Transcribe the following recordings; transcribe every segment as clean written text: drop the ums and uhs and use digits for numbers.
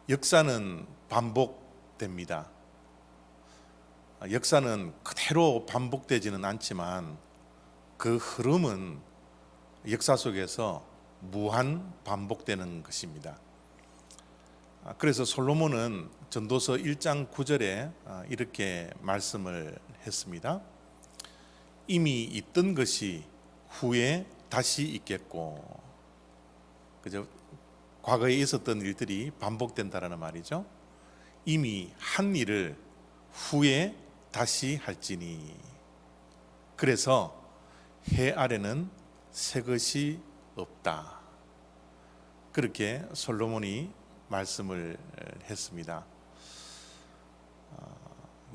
역사는 반복됩니다. 역사는 그대로 반복되지는 않지만 그 흐름은 역사 속에서 무한 반복되는 것입니다. 그래서 솔로몬은 전도서 1장 9절에 이렇게 말씀을 했습니다. 이미 있던 것이 후에 다시 있겠고, 그죠? 과거에 있었던 일들이 반복된다라는 말이죠. 이미 한 일을 후에 다시 할지니, 그래서 해 아래는 새 것이 없다. 그렇게 솔로몬이 말씀을 했습니다.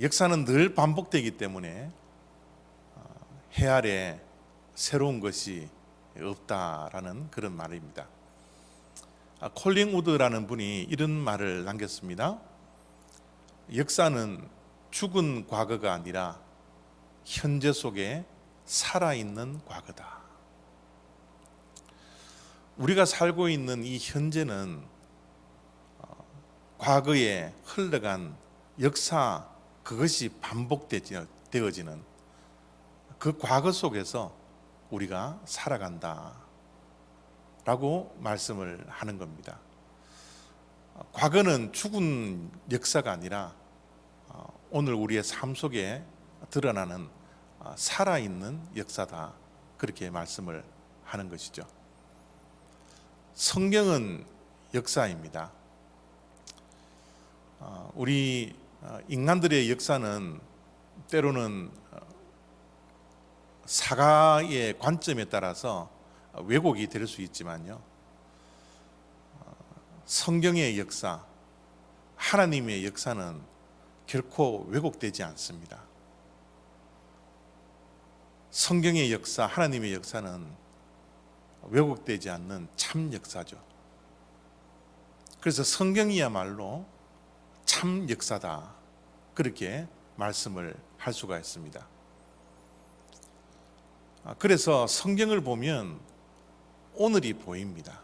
역사는 늘 반복되기 때문에 해 아래 새로운 것이 없다라는 그런 말입니다. 콜링 우드라는 분이 이런 말을 남겼습니다. 역사는 죽은 과거가 아니라 현재 속에 살아있는 과거다. 우리가 살고 있는 이 현재는 과거에 흘러간 역사, 그것이 반복되어지는 그 과거 속에서 우리가 살아간다 라고 말씀을 하는 겁니다. 과거는 죽은 역사가 아니라 오늘 우리의 삶 속에 드러나는 살아있는 역사다, 그렇게 말씀을 하는 것이죠. 성경은 역사입니다. 우리 인간들의 역사는 때로는 사가의 관점에 따라서 왜곡이 될 수 있지만요, 성경의 역사, 하나님의 역사는 결코 왜곡되지 않습니다. 성경의 역사, 하나님의 역사는 왜곡되지 않는 참 역사죠. 그래서 성경이야말로 참 역사다, 그렇게 말씀을 할 수가 있습니다. 그래서 성경을 보면 오늘이 보입니다.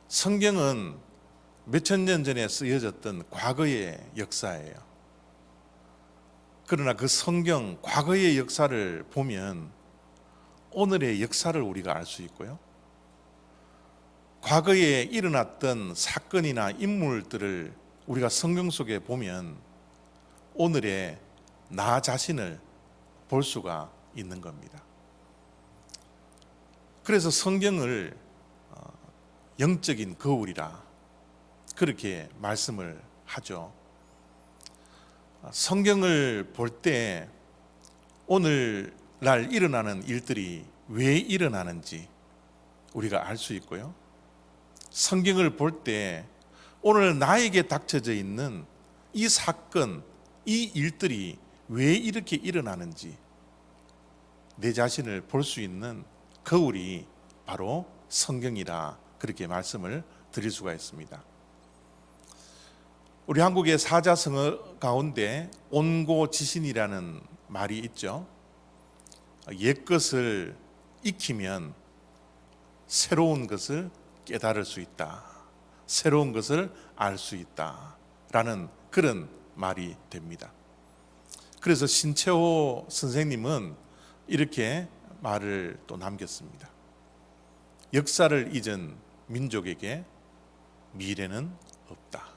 성경은 몇천 년 전에 쓰여졌던 과거의 역사예요. 그러나 그 성경, 과거의 역사를 보면 오늘의 역사를 우리가 알 수 있고요, 과거에 일어났던 사건이나 인물들을 우리가 성경 속에 보면 오늘의 나 자신을 볼 수가 있는 겁니다. 그래서 성경을 영적인 거울이라 그렇게 말씀을 하죠. 성경을 볼 때 오늘날 일어나는 일들이 왜 일어나는지 우리가 알 수 있고요, 성경을 볼 때 오늘 나에게 닥쳐져 있는 이 사건, 이 일들이 왜 이렇게 일어나는지 내 자신을 볼 수 있는 거울이 바로 성경이라 그렇게 말씀을 드릴 수가 있습니다. 우리 한국의 사자성어 가운데 온고지신이라는 말이 있죠. 옛것을 익히면 새로운 것을 깨달을 수 있다, 새로운 것을 알 수 있다 라는 그런 말이 됩니다. 그래서 신채호 선생님은 이렇게 말을 또 남겼습니다. 역사를 잊은 민족에게 미래는 없다.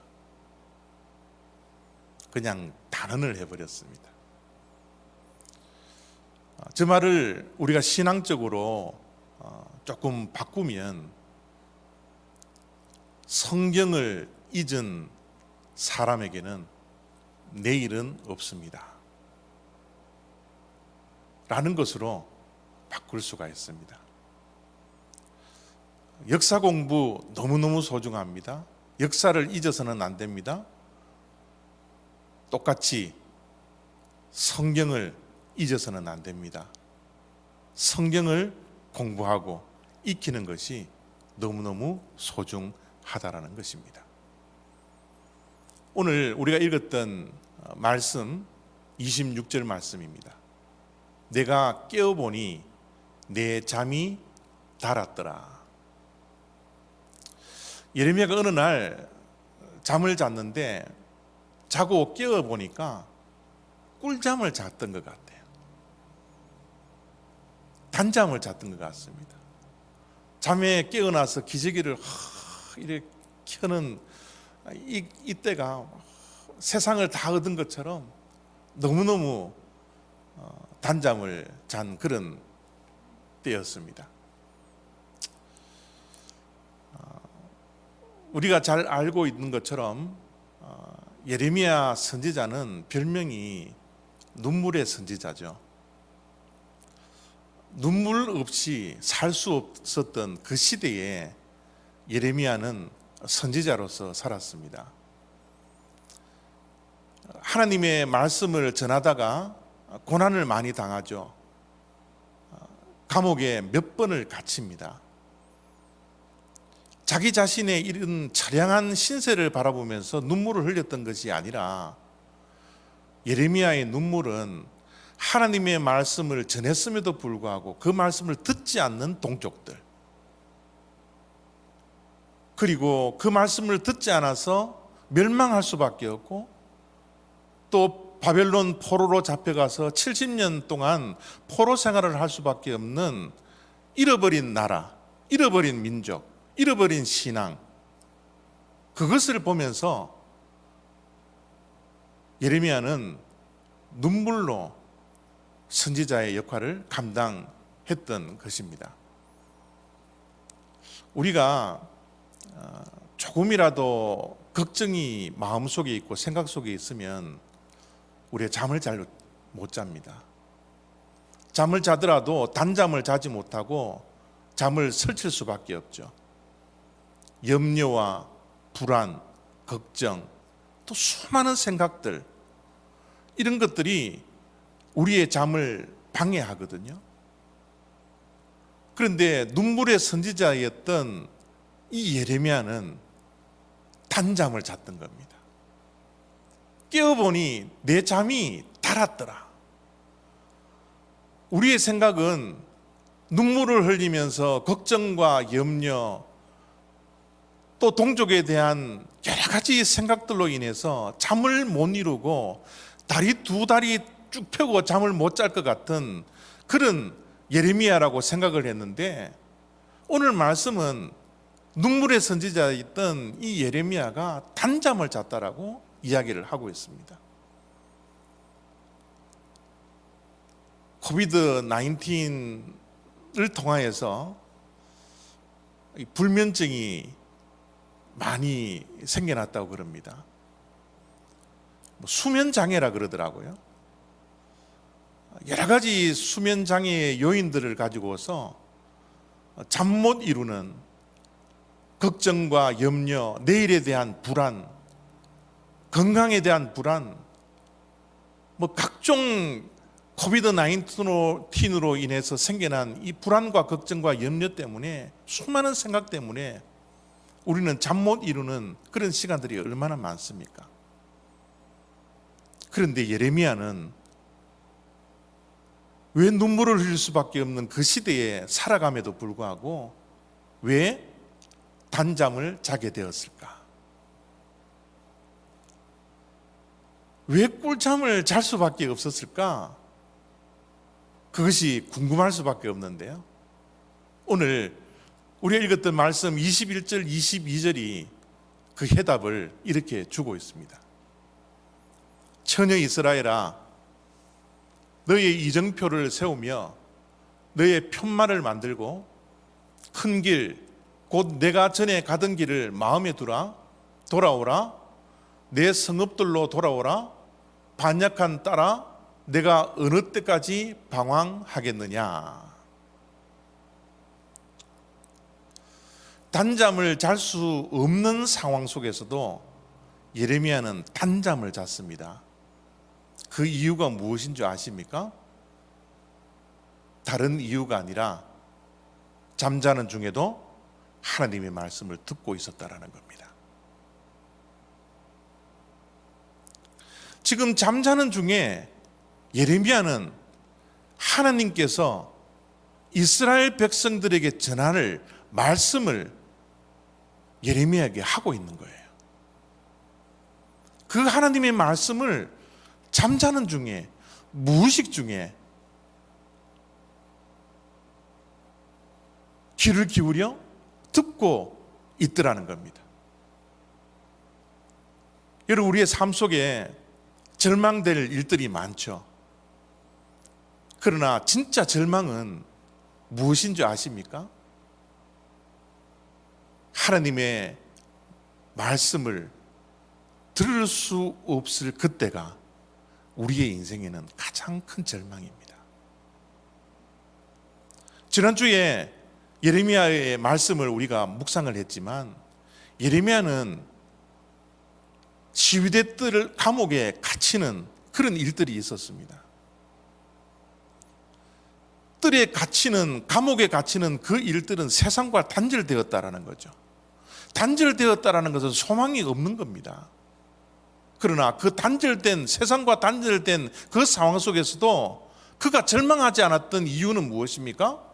그냥 단언을 해버렸습니다. 저 말을 우리가 신앙적으로 조금 바꾸면 성경을 잊은 사람에게는 내일은 없습니다 라는 것으로 바꿀 수가 있습니다. 역사 공부 너무너무 소중합니다. 역사를 잊어서는 안 됩니다. 똑같이 성경을 잊어서는 안 됩니다. 성경을 공부하고 익히는 것이 너무너무 소중하다라는 것입니다. 오늘 우리가 읽었던 말씀 26절 말씀입니다. 내가 깨어보니 내 잠이 달았더라. 예레미야가 어느 날 잠을 잤는데 자고 깨어 보니까 꿀잠을 잤던 것 같아요. 단잠을 잤던 것 같습니다. 잠에 깨어나서 기저귀를 이렇게 켜는 이때가 세상을 다 얻은 것처럼 너무너무 단잠을 잔 그런 때였습니다. 우리가 잘 알고 있는 것처럼 예레미야 선지자는 별명이 눈물의 선지자죠. 눈물 없이 살 수 없었던 그 시대에 예레미야는 선지자로서 살았습니다. 하나님의 말씀을 전하다가 고난을 많이 당하죠. 감옥에 몇 번을 갇힙니다. 자기 자신의 이런 처량한 신세를 바라보면서 눈물을 흘렸던 것이 아니라 예레미야의 눈물은 하나님의 말씀을 전했음에도 불구하고 그 말씀을 듣지 않는 동족들, 그리고 그 말씀을 듣지 않아서 멸망할 수밖에 없고 또 바벨론 포로로 잡혀가서 70년 동안 포로 생활을 할 수밖에 없는 잃어버린 나라, 잃어버린 민족, 잃어버린 신앙, 그것을 보면서 예레미야는 눈물로 선지자의 역할을 감당했던 것입니다. 우리가 조금이라도 걱정이 마음속에 있고 생각 속에 있으면 우리가 잠을 잘 못 잡니다. 잠을 자더라도 단잠을 자지 못하고 잠을 설칠 수밖에 없죠. 염려와 불안, 걱정, 또 수많은 생각들, 이런 것들이 우리의 잠을 방해하거든요. 그런데 눈물의 선지자였던 이 예레미야는 단잠을 잤던 겁니다. 깨어보니 내 잠이 달았더라. 우리의 생각은 눈물을 흘리면서 걱정과 염려, 또 동족에 대한 여러 가지 생각들로 인해서 잠을 못 이루고 두 다리 쭉 펴고 잠을 못 잘 것 같은 그런 예레미야라고 생각을 했는데, 오늘 말씀은 눈물의 선지자였던 이 예레미야가 단잠을 잤다라고 이야기를 하고 있습니다. 코비드 19을 통하여서 불면증이 많이 생겨났다고 그럽니다. 수면 장애라 그러더라고요. 여러 가지 수면 장애의 요인들을 가지고서 잠 못 이루는 걱정과 염려, 내일에 대한 불안, 건강에 대한 불안, 각종 코비드 19으로 인해서 생겨난 이 불안과 걱정과 염려 때문에, 수많은 생각 때문에 우리는 잠 못 이루는 그런 시간들이 얼마나 많습니까? 그런데 예레미야는 왜 눈물을 흘릴 수밖에 없는 그 시대에 살아감에도 불구하고 왜 단잠을 자게 되었을까? 왜 꿀잠을 잘 수밖에 없었을까? 그것이 궁금할 수밖에 없는데요. 오늘 우리가 읽었던 말씀 21절, 22절이 그 해답을 이렇게 주고 있습니다. 처녀 이스라엘아, 너의 이정표를 세우며 너의 편말을 만들고 큰 길, 곧 내가 전에 가던 길을 마음에 두라. 돌아오라. 내 성읍들로 돌아오라. 반역한 딸아, 내가 어느 때까지 방황하겠느냐. 단잠을 잘 수 없는 상황 속에서도 예레미야는 단잠을 잤습니다. 그 이유가 무엇인 줄 아십니까? 다른 이유가 아니라 잠자는 중에도 하나님의 말씀을 듣고 있었다라는 겁니다. 지금 잠자는 중에 예레미야는 하나님께서 이스라엘 백성들에게 전할 말씀을 예레미야에게 하고 있는 거예요. 그 하나님의 말씀을 잠자는 중에, 무의식 중에 귀를 기울여 듣고 있더라는 겁니다. 여러분, 우리의 삶 속에 절망될 일들이 많죠. 그러나 진짜 절망은 무엇인 줄 아십니까? 하나님의 말씀을 들을 수 없을 그때가 우리의 인생에는 가장 큰 절망입니다. 지난주에 예레미야의 말씀을 우리가 묵상을 했지만, 예레미야는 시위대 뜰 감옥에 갇히는 그런 일들이 있었습니다. 뜰에 갇히는, 감옥에 갇히는 그 일들은 세상과 단절되었다라는 거죠. 단절되었다라는 것은 소망이 없는 겁니다. 그러나 그 단절된, 세상과 단절된 그 상황 속에서도 그가 절망하지 않았던 이유는 무엇입니까?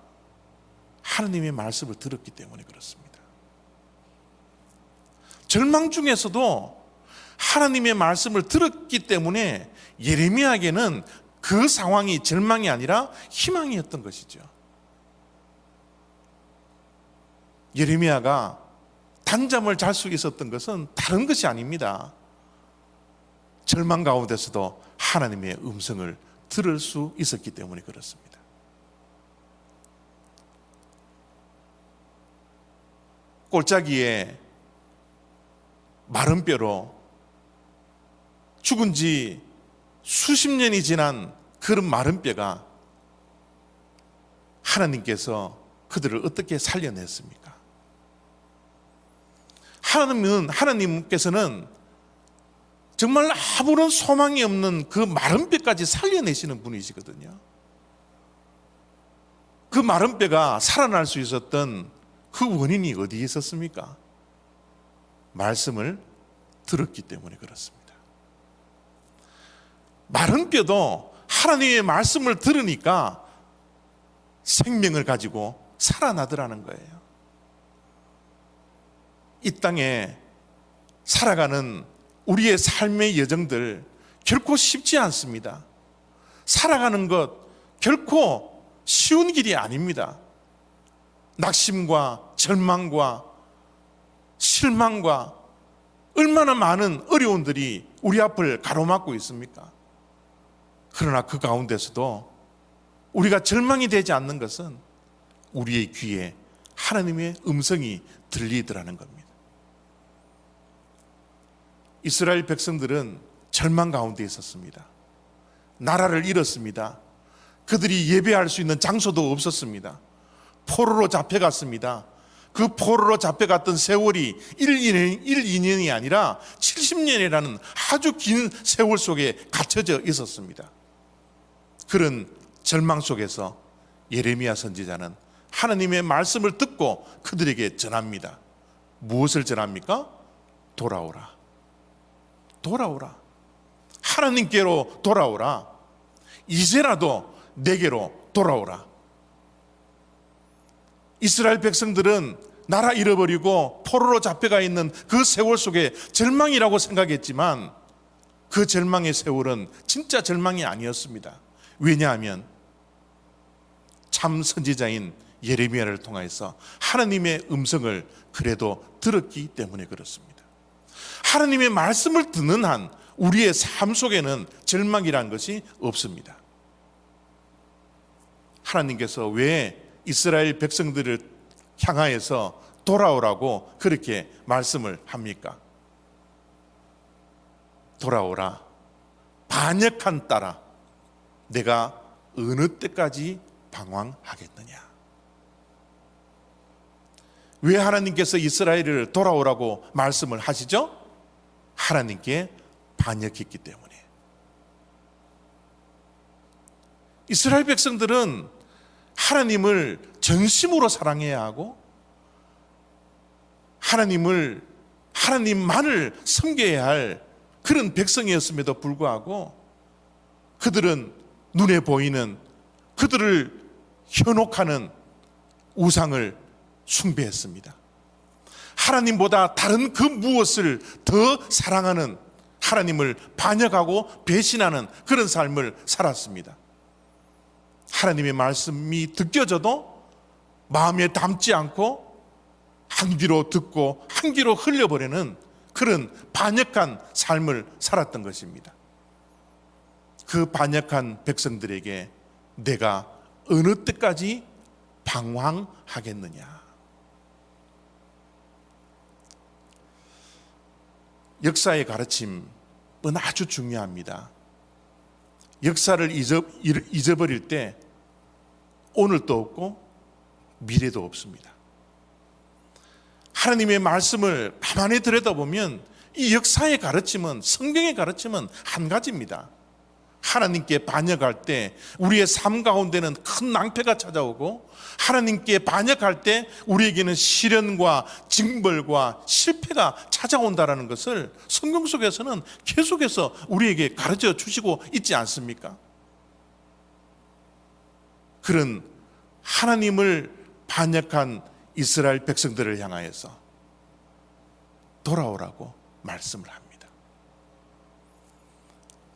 하나님의 말씀을 들었기 때문에 그렇습니다. 절망 중에서도 하나님의 말씀을 들었기 때문에 예레미야에게는 그 상황이 절망이 아니라 희망이었던 것이죠. 예레미야가 단잠을 잘 수 있었던 것은 다른 것이 아닙니다. 절망 가운데서도 하나님의 음성을 들을 수 있었기 때문에 그렇습니다. 골짜기에 마른 뼈로 죽은 지 수십 년이 지난 그런 마른 뼈가 하나님께서 그들을 어떻게 살려냈습니까? 하나님께서는 정말 아무런 소망이 없는 그 마른 뼈까지 살려내시는 분이시거든요. 그 마른 뼈가 살아날 수 있었던 그 원인이 어디에 있었습니까? 말씀을 들었기 때문에 그렇습니다. 마른 뼈도 하나님의 말씀을 들으니까 생명을 가지고 살아나더라는 거예요. 이 땅에 살아가는 우리의 삶의 여정들 결코 쉽지 않습니다. 살아가는 것 결코 쉬운 길이 아닙니다. 낙심과 절망과 실망과 얼마나 많은 어려움들이 우리 앞을 가로막고 있습니까? 그러나 그 가운데서도 우리가 절망이 되지 않는 것은 우리의 귀에 하나님의 음성이 들리더라는 겁니다. 이스라엘 백성들은 절망 가운데 있었습니다. 나라를 잃었습니다. 그들이 예배할 수 있는 장소도 없었습니다. 포로로 잡혀갔습니다. 그 포로로 잡혀갔던 세월이 2년이 아니라 70년이라는 아주 긴 세월 속에 갇혀져 있었습니다. 그런 절망 속에서 예레미야 선지자는 하나님의 말씀을 듣고 그들에게 전합니다. 무엇을 전합니까? 돌아오라. 돌아오라. 하나님께로 돌아오라. 이제라도 내게로 돌아오라. 이스라엘 백성들은 나라 잃어버리고 포로로 잡혀가 있는 그 세월 속에 절망이라고 생각했지만 그 절망의 세월은 진짜 절망이 아니었습니다. 왜냐하면 참 선지자인 예레미야를 통해서 하나님의 음성을 그래도 들었기 때문에 그렇습니다. 하나님의 말씀을 듣는 한 우리의 삶 속에는 절망이라는 것이 없습니다. 하나님께서 왜 이스라엘 백성들을 향하여서 돌아오라고 그렇게 말씀을 합니까? 돌아오라. 반역한 딸아, 내가 어느 때까지 방황하겠느냐? 왜 하나님께서 이스라엘을 돌아오라고 말씀을 하시죠? 하나님께 반역했기 때문에. 이스라엘 백성들은 하나님을 전심으로 사랑해야 하고 하나님만을 섬겨야 할 그런 백성이었음에도 불구하고 그들은 눈에 보이는 그들을 현혹하는 우상을 숭배했습니다. 하나님보다 다른 그 무엇을 더 사랑하는 하나님을 반역하고 배신하는 그런 삶을 살았습니다. 하나님의 말씀이 듣겨져도 마음에 담지 않고 한 귀로 듣고 한 귀로 흘려버리는 그런 반역한 삶을 살았던 것입니다. 그 반역한 백성들에게 내가 어느 때까지 방황하겠느냐. 역사의 가르침은 아주 중요합니다. 역사를 잊어버릴 때 오늘도 없고 미래도 없습니다. 하나님의 말씀을 가만히 들여다보면 이 역사의 가르침은, 성경의 가르침은 한 가지입니다. 하나님께 반역할 때 우리의 삶 가운데는 큰 낭패가 찾아오고, 하나님께 반역할 때 우리에게는 시련과 징벌과 실패가 찾아온다는 것을 성경 속에서는 계속해서 우리에게 가르쳐 주시고 있지 않습니까? 그런 하나님을 반역한 이스라엘 백성들을 향하여서 돌아오라고 말씀을 합니다.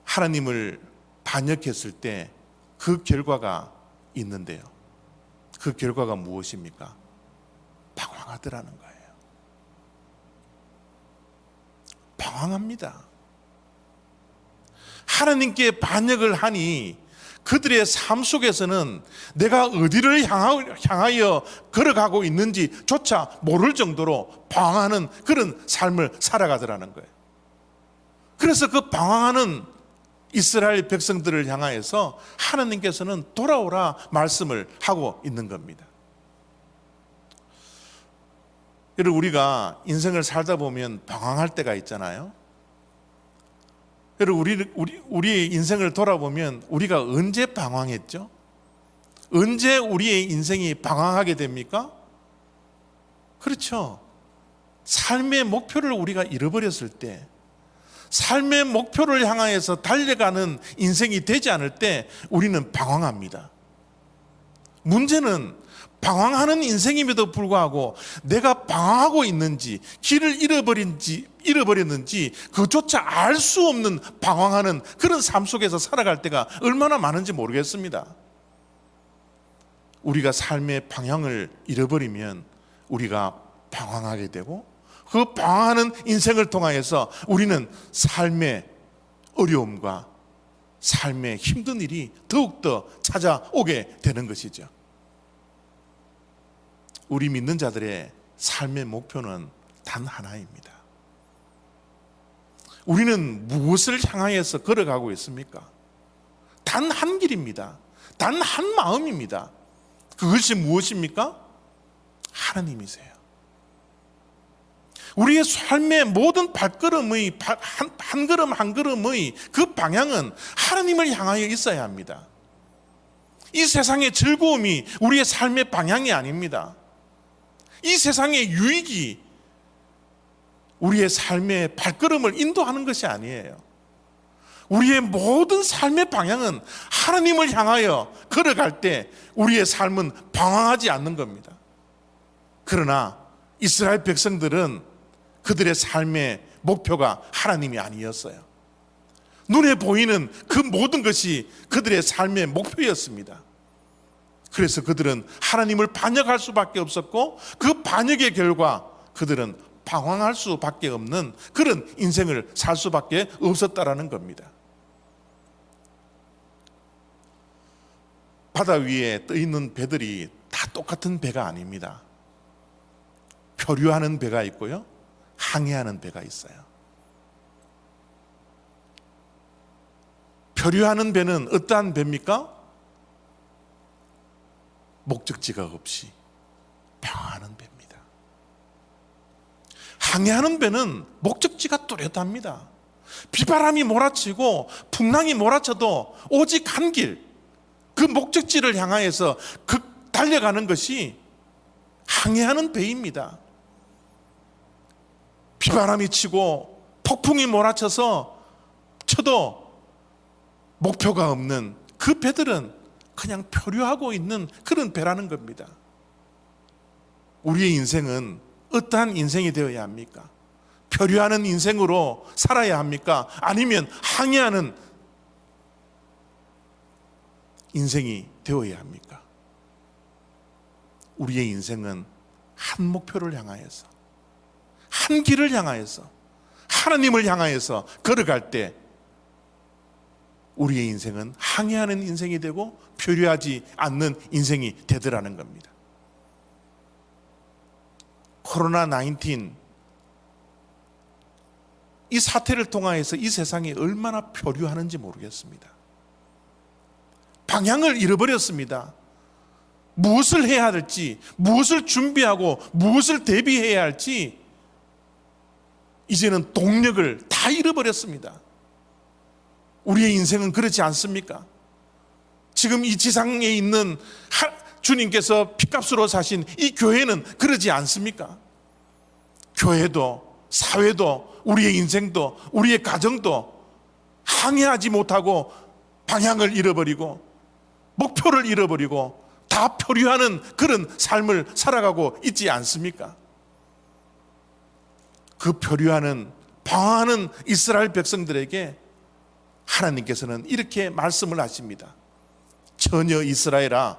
하나님을 반역했을 때 그 결과가 있는데요. 그 결과가 무엇입니까? 방황하더라는 거예요. 방황합니다. 하나님께 반역을 하니 그들의 삶 속에서는 내가 어디를 향하여 걸어가고 있는지 조차 모를 정도로 방황하는 그런 삶을 살아가더라는 거예요. 그래서 그 방황하는 이스라엘 백성들을 향하여서 하나님께서는 돌아오라 말씀을 하고 있는 겁니다. 여러분, 우리가 인생을 살다 보면 방황할 때가 있잖아요. 여러분, 우리의 인생을 돌아보면 우리가 언제 방황했죠? 언제 우리의 인생이 방황하게 됩니까? 그렇죠. 삶의 목표를 우리가 잃어버렸을 때, 삶의 목표를 향하여서 달려가는 인생이 되지 않을 때 우리는 방황합니다. 문제는 방황하는 인생임에도 불구하고 내가 방황하고 있는지, 길을 잃어버렸는지 그조차 알 수 없는 방황하는 그런 삶 속에서 살아갈 때가 얼마나 많은지 모르겠습니다. 우리가 삶의 방향을 잃어버리면 우리가 방황하게 되고, 그 방황하는 인생을 통하여서 우리는 삶의 어려움과 삶의 힘든 일이 더욱더 찾아오게 되는 것이죠. 우리 믿는 자들의 삶의 목표는 단 하나입니다. 우리는 무엇을 향하여서 걸어가고 있습니까? 단 한 길입니다. 단 한 마음입니다. 그것이 무엇입니까? 하나님이세요. 우리의 삶의 모든 발걸음의 한 걸음 한 걸음의 그 방향은 하나님을 향하여 있어야 합니다. 이 세상의 즐거움이 우리의 삶의 방향이 아닙니다. 이 세상의 유익이 우리의 삶의 발걸음을 인도하는 것이 아니에요. 우리의 모든 삶의 방향은 하나님을 향하여 걸어갈 때 우리의 삶은 방황하지 않는 겁니다. 그러나 이스라엘 백성들은 그들의 삶의 목표가 하나님이 아니었어요. 눈에 보이는 그 모든 것이 그들의 삶의 목표였습니다. 그래서 그들은 하나님을 반역할 수밖에 없었고, 그 반역의 결과 그들은 방황할 수밖에 없는 그런 인생을 살 수밖에 없었다라는 겁니다. 바다 위에 떠 있는 배들이 다 똑같은 배가 아닙니다. 표류하는 배가 있고요, 항해하는 배가 있어요. 표류하는 배는 어떠한 배입니까? 목적지가 없이 방황하는 배입니다. 항해하는 배는 목적지가 뚜렷합니다. 비바람이 몰아치고 풍랑이 몰아쳐도 오직 한 길, 그 목적지를 향하여서 달려가는 것이 항해하는 배입니다. 비바람이 치고 폭풍이 몰아쳐서 쳐도 목표가 없는 그 배들은 그냥 표류하고 있는 그런 배라는 겁니다. 우리의 인생은 어떠한 인생이 되어야 합니까? 표류하는 인생으로 살아야 합니까? 아니면 항해하는 인생이 되어야 합니까? 우리의 인생은 한 목표를 향하여서, 한 길을 향하여서, 하나님을 향하여서 걸어갈 때 우리의 인생은 항해하는 인생이 되고 표류하지 않는 인생이 되더라는 겁니다. 코로나19 이 사태를 통하여서 이 세상이 얼마나 표류하는지 모르겠습니다. 방향을 잃어버렸습니다. 무엇을 해야 할지, 무엇을 준비하고 무엇을 대비해야 할지 이제는 동력을 다 잃어버렸습니다. 우리의 인생은 그렇지 않습니까? 지금 이 지상에 있는 주님께서 핏값으로 사신 이 교회는 그러지 않습니까? 교회도, 사회도, 우리의 인생도, 우리의 가정도 항해하지 못하고 방향을 잃어버리고 목표를 잃어버리고 다 표류하는 그런 삶을 살아가고 있지 않습니까? 그 표류하는, 방황하는 이스라엘 백성들에게 하나님께서는 이렇게 말씀을 하십니다. 처녀 이스라엘아,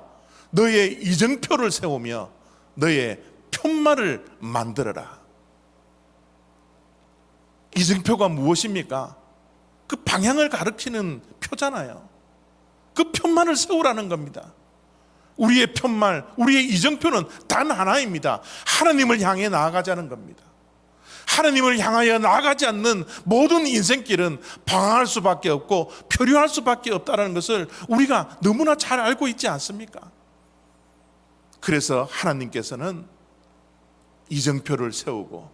너의 이정표를 세우며 너의 편말을 만들어라. 이정표가 무엇입니까? 그 방향을 가리키는 표잖아요. 그 편말을 세우라는 겁니다. 우리의 편말, 우리의 이정표는 단 하나입니다. 하나님을 향해 나아가자는 겁니다. 하나님을 향하여 나아가지 않는 모든 인생길은 방황할 수밖에 없고 표류할 수밖에 없다는 것을 우리가 너무나 잘 알고 있지 않습니까? 그래서 하나님께서는 이정표를 세우고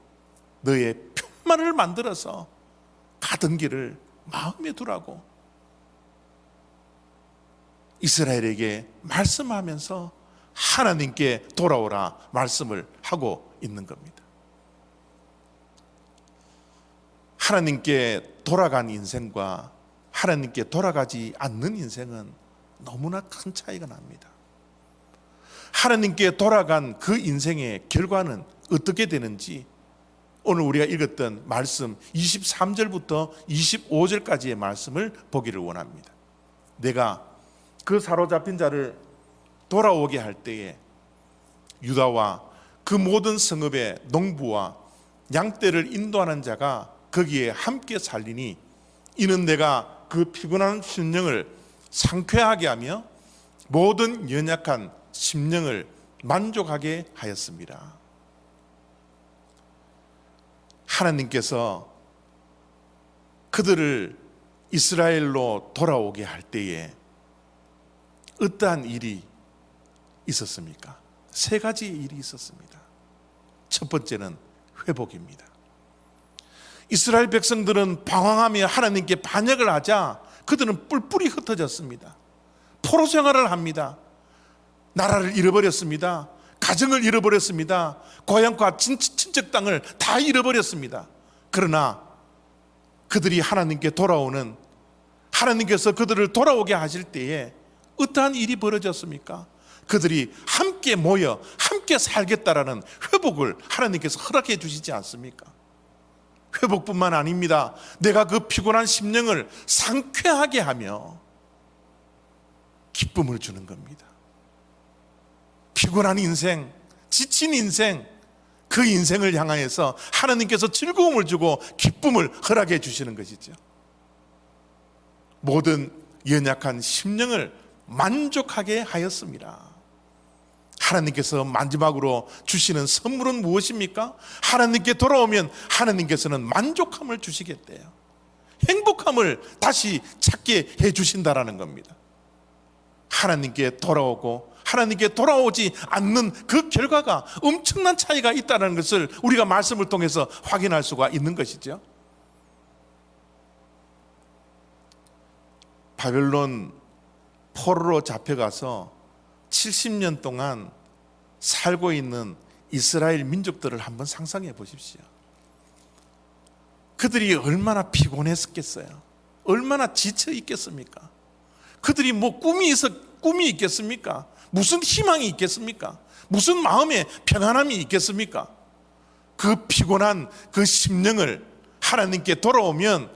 너의 편말을 만들어서 가던 길을 마음에 두라고 이스라엘에게 말씀하면서 하나님께 돌아오라 말씀을 하고 있는 겁니다. 하나님께 돌아간 인생과 하나님께 돌아가지 않는 인생은 너무나 큰 차이가 납니다. 하나님께 돌아간 그 인생의 결과는 어떻게 되는지 오늘 우리가 읽었던 말씀 23절부터 25절까지의 말씀을 보기를 원합니다. 내가 그 사로잡힌 자를 돌아오게 할 때에 유다와 그 모든 성읍의 농부와 양떼를 인도하는 자가 거기에 함께 살리니 이는 내가 그 피곤한 심령을 상쾌하게 하며 모든 연약한 심령을 만족하게 하였습니다. 하나님께서 그들을 이스라엘로 돌아오게 할 때에 어떠한 일이 있었습니까? 세 가지의 일이 있었습니다. 첫 번째는 회복입니다. 이스라엘 백성들은 방황하며 하나님께 반역을 하자 그들은 뿔뿔이 흩어졌습니다. 포로 생활을 합니다. 나라를 잃어버렸습니다. 가정을 잃어버렸습니다. 고향과 친척 땅을 다 잃어버렸습니다. 그러나 그들이 하나님께 돌아오는, 하나님께서 그들을 돌아오게 하실 때에 어떠한 일이 벌어졌습니까? 그들이 함께 모여 함께 살겠다라는 회복을 하나님께서 허락해 주시지 않습니까? 회복뿐만 아닙니다. 내가 그 피곤한 심령을 상쾌하게 하며 기쁨을 주는 겁니다. 피곤한 인생, 지친 인생, 그 인생을 향하여서 하나님께서 즐거움을 주고 기쁨을 허락해 주시는 것이죠. 모든 연약한 심령을 만족하게 하였습니다. 하나님께서 마지막으로 주시는 선물은 무엇입니까? 하나님께 돌아오면 하나님께서는 만족함을 주시겠대요. 행복함을 다시 찾게 해주신다라는 겁니다. 하나님께 돌아오고 하나님께 돌아오지 않는 그 결과가 엄청난 차이가 있다는 것을 우리가 말씀을 통해서 확인할 수가 있는 것이죠. 바벨론 포로로 잡혀가서 70년 동안 살고 있는 이스라엘 민족들을 한번 상상해 보십시오. 그들이 얼마나 피곤했겠어요. 얼마나 지쳐 있겠습니까? 그들이 뭐 꿈이 있겠습니까? 무슨 희망이 있겠습니까? 무슨 마음의 평안함이 있겠습니까? 그 피곤한 그 심령을 하나님께 돌아오면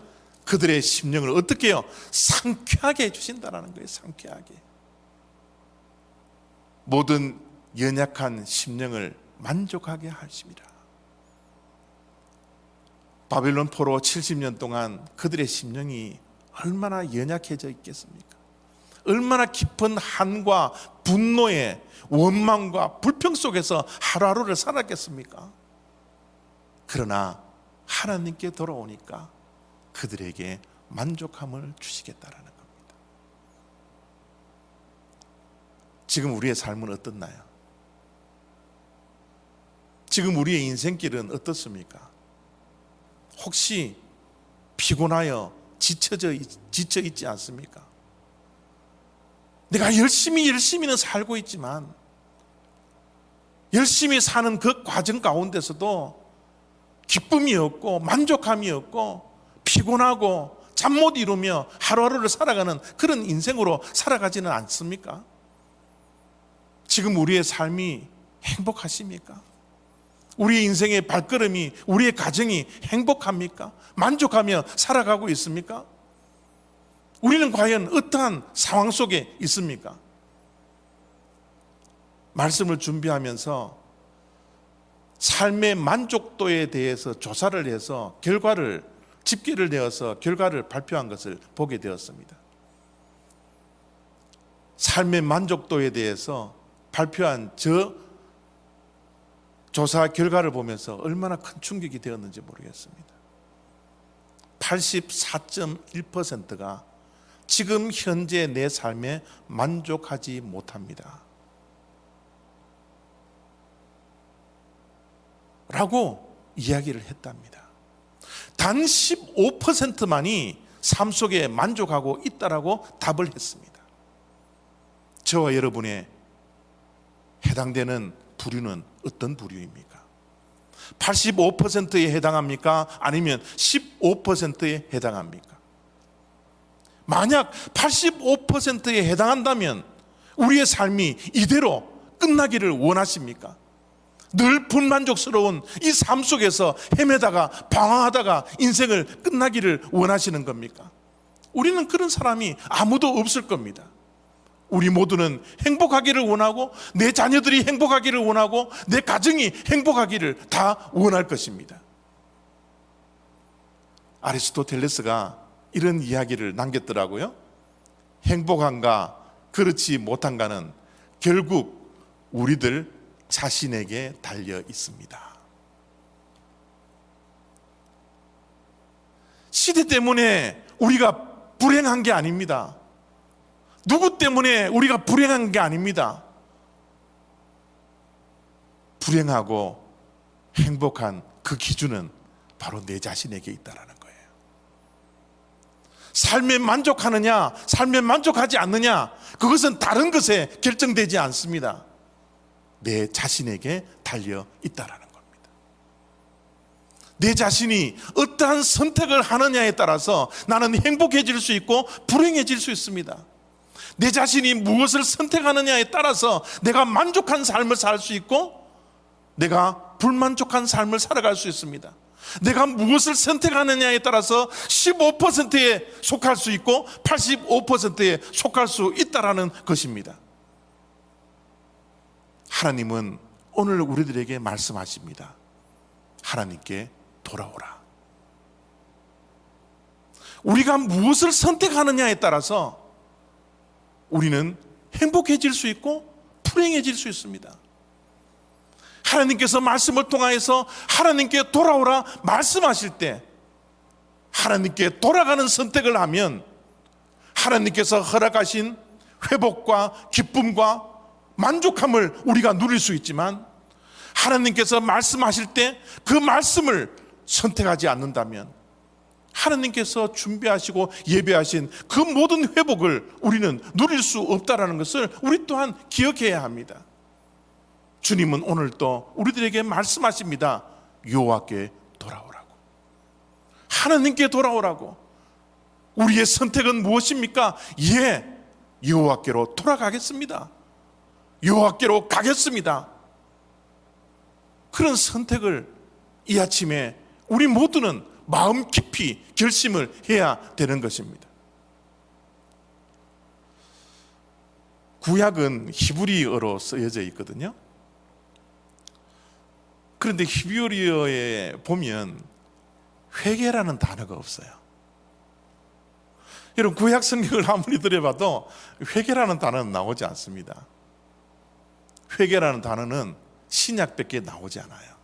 그들의 심령을 어떻게 해요? 상쾌하게 해주신다는 거예요. 상쾌하게. 모든 연약한 심령을 만족하게 하십니다. 바벨론 포로 70년 동안 그들의 심령이 얼마나 연약해져 있겠습니까? 얼마나 깊은 한과 분노의 원망과 불평 속에서 하루하루를 살았겠습니까? 그러나 하나님께 돌아오니까 그들에게 만족함을 주시겠다라는 겁니다. 지금 우리의 삶은 어떻나요? 지금 우리의 인생길은 어떻습니까? 혹시 피곤하여 지쳐 있지 않습니까? 내가 열심히는 살고 있지만 열심히 사는 그 과정 가운데서도 기쁨이 없고 만족함이 없고 피곤하고 잠 못 이루며 하루하루를 살아가는 그런 인생으로 살아가지는 않습니까? 지금 우리의 삶이 행복하십니까? 우리의 인생의 발걸음이, 우리의 가정이 행복합니까? 만족하며 살아가고 있습니까? 우리는 과연 어떠한 상황 속에 있습니까? 말씀을 준비하면서 삶의 만족도에 대해서 조사를 해서 집계를 내어서 결과를 발표한 것을 보게 되었습니다. 삶의 만족도에 대해서 발표한 저 조사 결과를 보면서 얼마나 큰 충격이 되었는지 모르겠습니다. 84.1%가 지금 현재 내 삶에 만족하지 못합니다 라고 이야기를 했답니다. 단 15%만이 삶 속에 만족하고 있다라고 답을 했습니다. 저와 여러분의 해당되는 부류는 어떤 부류입니까? 85%에 해당합니까? 아니면 15%에 해당합니까? 만약 85%에 해당한다면 우리의 삶이 이대로 끝나기를 원하십니까? 늘 불만족스러운 이 삶 속에서 헤매다가 방황하다가 인생을 끝나기를 원하시는 겁니까? 우리는 그런 사람이 아무도 없을 겁니다. 우리 모두는 행복하기를 원하고 내 자녀들이 행복하기를 원하고 내 가정이 행복하기를 다 원할 것입니다. 아리스토텔레스가 이런 이야기를 남겼더라고요. 행복한가 그렇지 못한가는 결국 우리들 자신에게 달려 있습니다. 시대 때문에 우리가 불행한 게 아닙니다. 누구 때문에 우리가 불행한 게 아닙니다. 불행하고 행복한 그 기준은 바로 내 자신에게 있다라는 거예요. 삶에 만족하느냐, 삶에 만족하지 않느냐, 그것은 다른 것에 결정되지 않습니다. 내 자신에게 달려 있다라는 겁니다. 내 자신이 어떠한 선택을 하느냐에 따라서 나는 행복해질 수 있고 불행해질 수 있습니다. 내 자신이 무엇을 선택하느냐에 따라서 내가 만족한 삶을 살 수 있고 내가 불만족한 삶을 살아갈 수 있습니다. 내가 무엇을 선택하느냐에 따라서 15%에 속할 수 있고 85%에 속할 수 있다라는 것입니다. 하나님은 오늘 우리들에게 말씀하십니다. 하나님께 돌아오라. 우리가 무엇을 선택하느냐에 따라서 우리는 행복해질 수 있고 불행해질 수 있습니다. 하나님께서 말씀을 통하여서 하나님께 돌아오라 말씀하실 때 하나님께 돌아가는 선택을 하면 하나님께서 허락하신 회복과 기쁨과 만족함을 우리가 누릴 수 있지만 하나님께서 말씀하실 때 그 말씀을 선택하지 않는다면 하나님께서 준비하시고 예배하신 그 모든 회복을 우리는 누릴 수 없다는 것을 우리 또한 기억해야 합니다. 주님은 오늘 또 우리들에게 말씀하십니다. 여호와께 돌아오라고. 하나님께 돌아오라고. 우리의 선택은 무엇입니까? 예, 여호와께로 돌아가겠습니다. 여호와께로 가겠습니다. 그런 선택을 이 아침에 우리 모두는 마음 깊이 결심을 해야 되는 것입니다. 구약은 히브리어로 쓰여져 있거든요. 그런데 히브리어에 보면 회개라는 단어가 없어요. 여러분, 구약 성경을 아무리 들여봐도 회개라는 단어는 나오지 않습니다. 회개라는 단어는 신약밖에 나오지 않아요.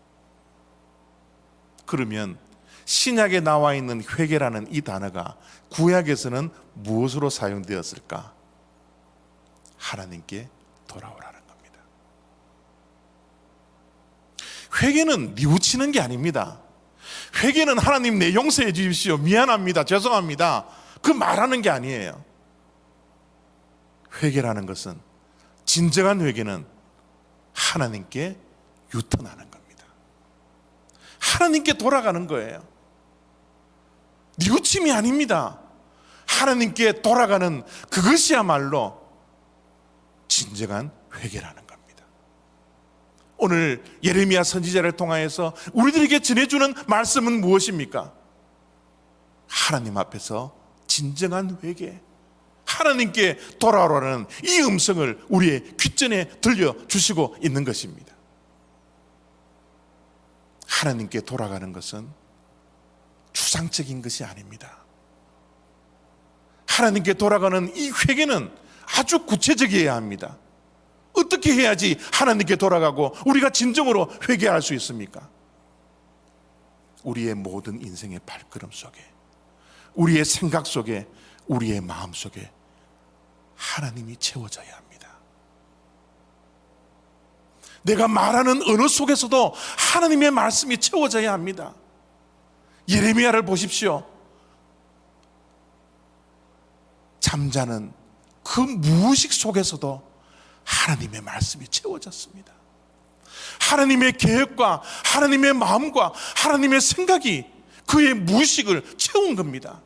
그러면 신약에 나와 있는 회개라는 이 단어가 구약에서는 무엇으로 사용되었을까? 하나님께 돌아오라는 겁니다. 회개는 뉘우치는 게 아닙니다. 회개는 하나님 내 용서해 주십시오, 미안합니다, 죄송합니다, 그 말하는 게 아니에요. 회개라는 것은, 진정한 회개는 하나님께 유턴하는 겁니다. 하나님께 돌아가는 거예요. 뉘우침이 아닙니다. 하나님께 돌아가는 그것이야말로 진정한 회개라는 겁니다. 오늘 예레미야 선지자를 통하여서 우리들에게 전해주는 말씀은 무엇입니까? 하나님 앞에서 진정한 회개, 하나님께 돌아오라는 이 음성을 우리의 귓전에 들려주시고 있는 것입니다. 하나님께 돌아가는 것은 추상적인 것이 아닙니다. 하나님께 돌아가는 이 회개는 아주 구체적이어야 합니다. 어떻게 해야지 하나님께 돌아가고 우리가 진정으로 회개할 수 있습니까? 우리의 모든 인생의 발걸음 속에, 우리의 생각 속에, 우리의 마음 속에 하나님이 채워져야 합니다. 내가 말하는 언어 속에서도 하나님의 말씀이 채워져야 합니다. 예레미야를 보십시오. 잠자는 그 무의식 속에서도 하나님의 말씀이 채워졌습니다. 하나님의 계획과 하나님의 마음과 하나님의 생각이 그의 무의식을 채운 겁니다.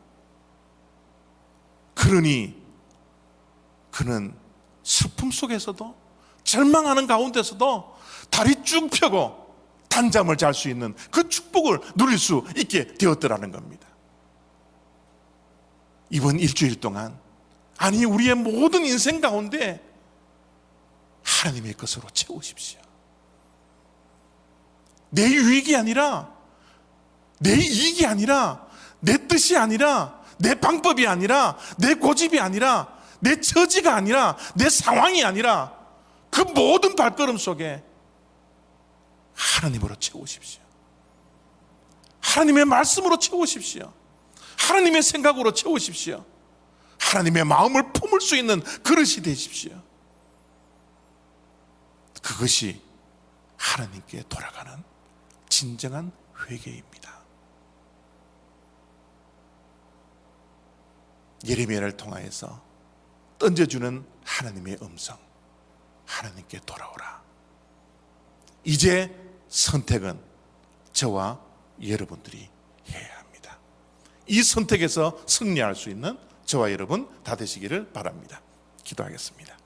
그러니 그는 슬픔 속에서도, 절망하는 가운데서도 다리 쭉 펴고 단잠을 잘 수 있는 그 축복을 누릴 수 있게 되었더라는 겁니다. 이번 일주일 동안, 아니 우리의 모든 인생 가운데 하나님의 것으로 채우십시오. 내 유익이 아니라, 내 이익이 아니라, 내 뜻이 아니라, 내 방법이 아니라, 내 고집이 아니라, 내 처지가 아니라, 내 상황이 아니라 그 모든 발걸음 속에 하나님으로 채우십시오. 하나님의 말씀으로 채우십시오. 하나님의 생각으로 채우십시오. 하나님의 마음을 품을 수 있는 그릇이 되십시오. 그것이 하나님께 돌아가는 진정한 회개입니다. 예레미야를 통하여서 던져주는 하나님의 음성, 하나님께 돌아오라. 이제 선택은 저와 여러분들이 해야 합니다. 이 선택에서 승리할 수 있는 저와 여러분 다 되시기를 바랍니다. 기도하겠습니다.